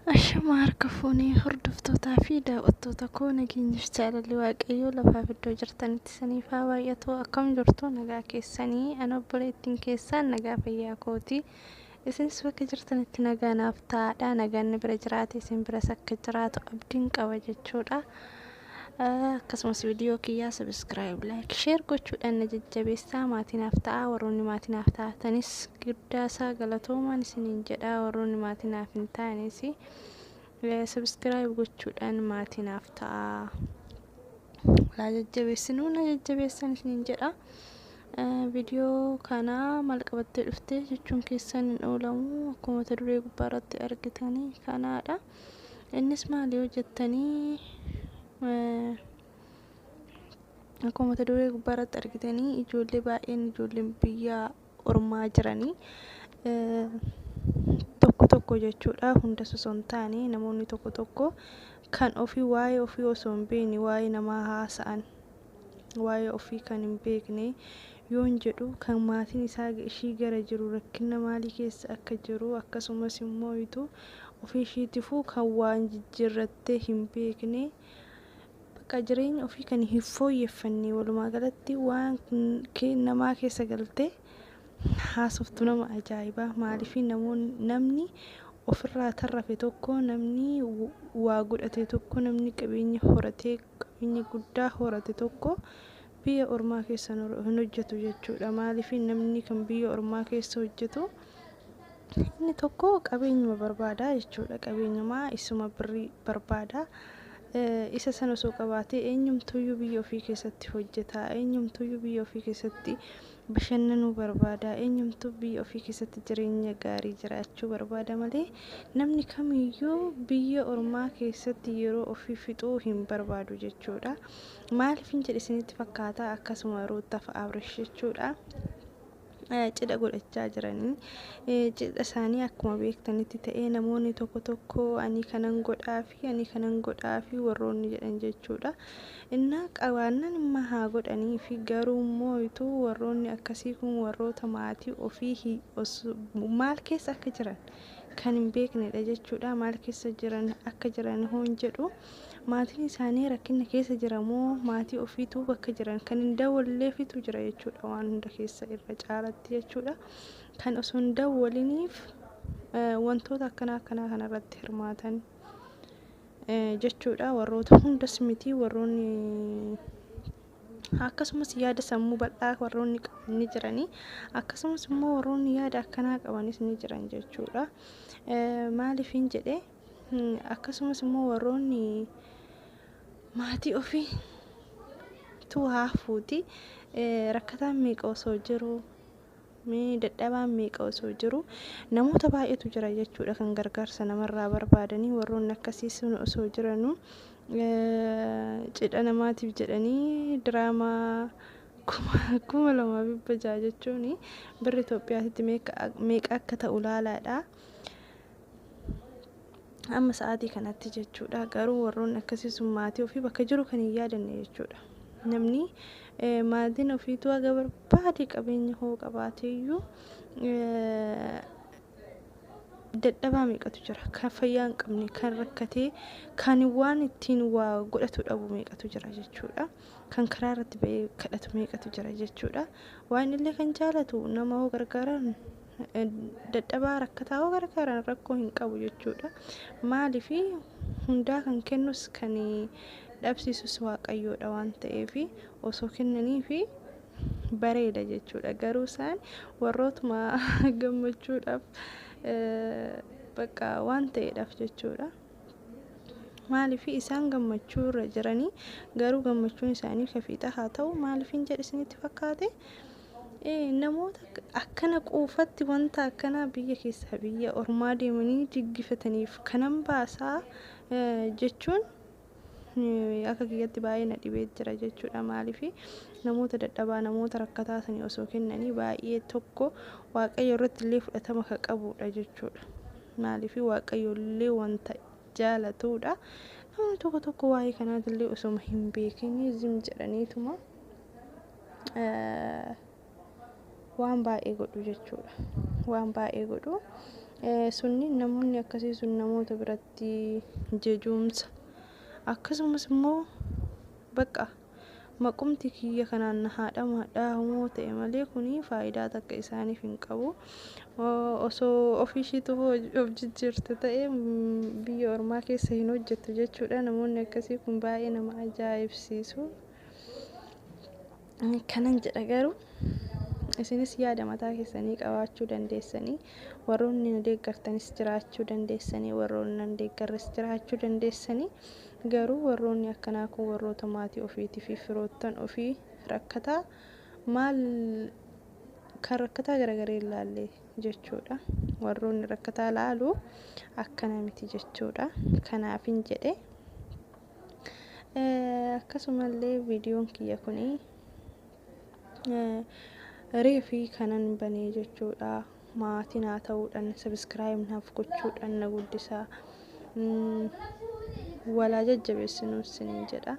Ashama harka fuunee hordoftootaa fi daawwattoota koo nageenyif jaalalli waaqayyoo lafaaf iddoo jirtanitti saniif haa baay'atu. Akkam jirtu nagaa keessanii? Ani obboleettiin keessaan nagaa fayyaa kooti. Isinis bakka jirtanitti nagaa naaf ta'aadha. Nagaan bira jiraate isin biras akka jiraatu abdiin qaba jechuudha. Akkasumas viidiyoo kiyyaa sabiskiraayib, laayik, sheer gochuudhaan na jajjabeessaa. Maatii naaf ta'a. Warroonni maatii naaf taatanis guddaa isaa galatoomaan isiniin jedha. Warroonni maatii naaf hin taanes sabiskiraayib gochuudhaan maatii naaf ta'a. Laa jajjabeessinuu na jajjabeessan isiniin jedha. Viidiyoo kana maal qabattee dhuftee jechuun keessan hin oolamu. Akkuma mata duree gubbaarratti argitanii kanaadha. Innis maali yoo jettanii akkuma mata duree gubbaarratti argitanii ijoollee baay'een ijoolleen biyya ormaa jiranii tokko jechuudha. Hunda osoo hin taane namoonni tokko kan ofii waa'ee ofii osoo hin beekne waa'ee namaa haasa'an, waa'ee ofii kan hin beekne yoon jedhu kan maatiin isaa ishii gara jiru rakkina maalii keessa akka jiru akkasumas immoo ofii ishiitifuu kan waan jijjiirrattee hin beekne bakka jireenya ofii kan hin fooyyeffanne walumaa galatti waan namaa keessa galtee haasoftu nama ajaa'ibaa. Maaliif namni ofirraa tarrafe tokko, namni waa godhate tokko, namni qabeenya horatee qabeenya guddaa horate tokko biyya ormaa keessa hin hojjetu jechuudha. Maaliif namni kan biyya ormaa keessa hojjetu inni tokko qabeenyuma barbaada jechuudha. Qabeenyumaa isuma birrii barbaada. Isa sana osoo qabaatee eenyumtuyyuu biyya ofii keessatti hojjeta. Eenyumtuyyuu biyya ofii keessatti bashannanuu barbaada. Eenyumtuu biyya ofii keessatti jireenya gaarii jiraachuu barbaada malee namni kamiyyuu biyya ormaa keessatti yeroo ofii fixuu hin barbaadu jechuudha. Maaliif hin jedhe isinitti fakkaata? Akkasuma yeroo tafa Abrash jechuudha. Cidha godhachaa jiranii cidha isaanii akkuma beektanitti ta'ee namoonni tokko ani kanan godhaa fi warroonni jedhan jechuudha. Innaa qabaannan imma haa godhanii fi garuu immoo warroonni akkasii kun warroota maatii ofii maal keessa akka jiran kan hin beeknedha jechuudha. Maal keessa jiran akka jiran hoon jedhu maatiin isaanii rakkina keessa jiramoo maatii ofiitu bakka jiran kan hin dawwalleefitu jira jechuudha. Waan hunda keessa irra caalatti jechuudha. Kan osoo hin dawwaliniif wantoota akkanaa kanarratti hirmaatan jechuudha. Warroota hundas miti warroonni akkasumas yaada sammuu bal'aa warroonni qaban ni jiranii, akkasumas immoo warroonni yaada akkanaa qabanis ni jiran jechuudha. Maaliif hin jedhe akkasumas immoo warroonni maatii ofii haafuuti rakkataan meeqa osoo jiru dadhabaan meeqa osoo jiru namoota baay'eetu jira jechuudha kan gargaarsa namarraa barbaadanii. Warroonni akkasii sun osoo jiranuu cidha namaatiif jedhanii diraamaa 2006 jechuun birri Itoophiyaatti meeqa akka ta'u laalaadha amma sa'aatii kanatti jechuudha. Garuu warroonni akkasii sun maatii ofii bakka jiru kan hin yaadanne jechuudha. Namni maatiin ofiitu aga barbaade qabeenya hoo qabaateeyyuu dadhabaa meeqatu jira, kan fayyaa hin qabne, kan rakkatee, kan waan ittiin waa godhatu dhabu meeqatu jira jechuudha. Kan karaa irratti ba'ee kadhatu meeqatu jira jechuudha. Waan illee kan jaalatu nama hoo gargaaran dadhabaa rakkataa hoo gargaaran rakkoo hin qabu jechuudha. Maaliif hundaa kan kennus kan dhabsiisus waaqayyoodha waan ta'eef osoo kennanii fi bareeda jechuudha. Garuu isaan warrootuma gammachuudhaaf bakka waan ta'eedhaaf jechuudha. Maaliif isaan gammachuu irra jiranii garuu gammachuun isaanii kafiixa haa ta'u. Maaliif hin jedhe isinitti fakkaate? Namoota akkana quufatti wanta akkanaa biyya keessaa biyya ormaa deemanii diggifataniif kanan baasaa jechuun akka kiyyatti baay'ee na dhibee jira jechuudha. Maaliif namoota dadhabaa namoota rakkataa sanii osoo kennanii baay'ee tokko waaqayyo irratti illee fudhatama kan qabudha jechuudha. Maaliif waaqayyo illee wanta jaalatudha. Namoonni tokko waa'ee kanaatillee osoo hin beekin zim jedhaniituma waan baay'ee godhu jechuudha. Waan baay'ee godhu sunni namoonni akkasii sun namoota biratti jejuumsa akkasumas immoo bakka maqumti kiyya kanaan haadhamoo ta'e malee kuni faayidaa takka isaaniif hin qabu. Osoo ofiishiitu of jijjiirte ta'e biyya ormaa keessa hin hojjettu jechuudha. Namoonni akkasii kun baay'ee nama ajaa'ibsiisu. Kanan jedha garuu isinis yaada mataa keessanii qabaachuu dandeessanii, warroonni na deeggartanis jiraachuu dandeessanii, warroonni na deeggarres jiraachuu dandeessanii. Garuu warroonni akkanaa kun warroota maatii ofiitii fi firoottan ofii rakkataa maal kan rakkataa garagaree ilaalle jechuudha. Warroonni rakkataa laalu akkana miti jechuudha. Kanaafin jedhe akkasumallee viidiyoon kiyya kuni reefii kanan banee jechuudha. Maatiin haa ta'uudhaan sabiskiraayib naaf gochuudhaan na guddisaa walaa jajjabeessinuun siniin jedha.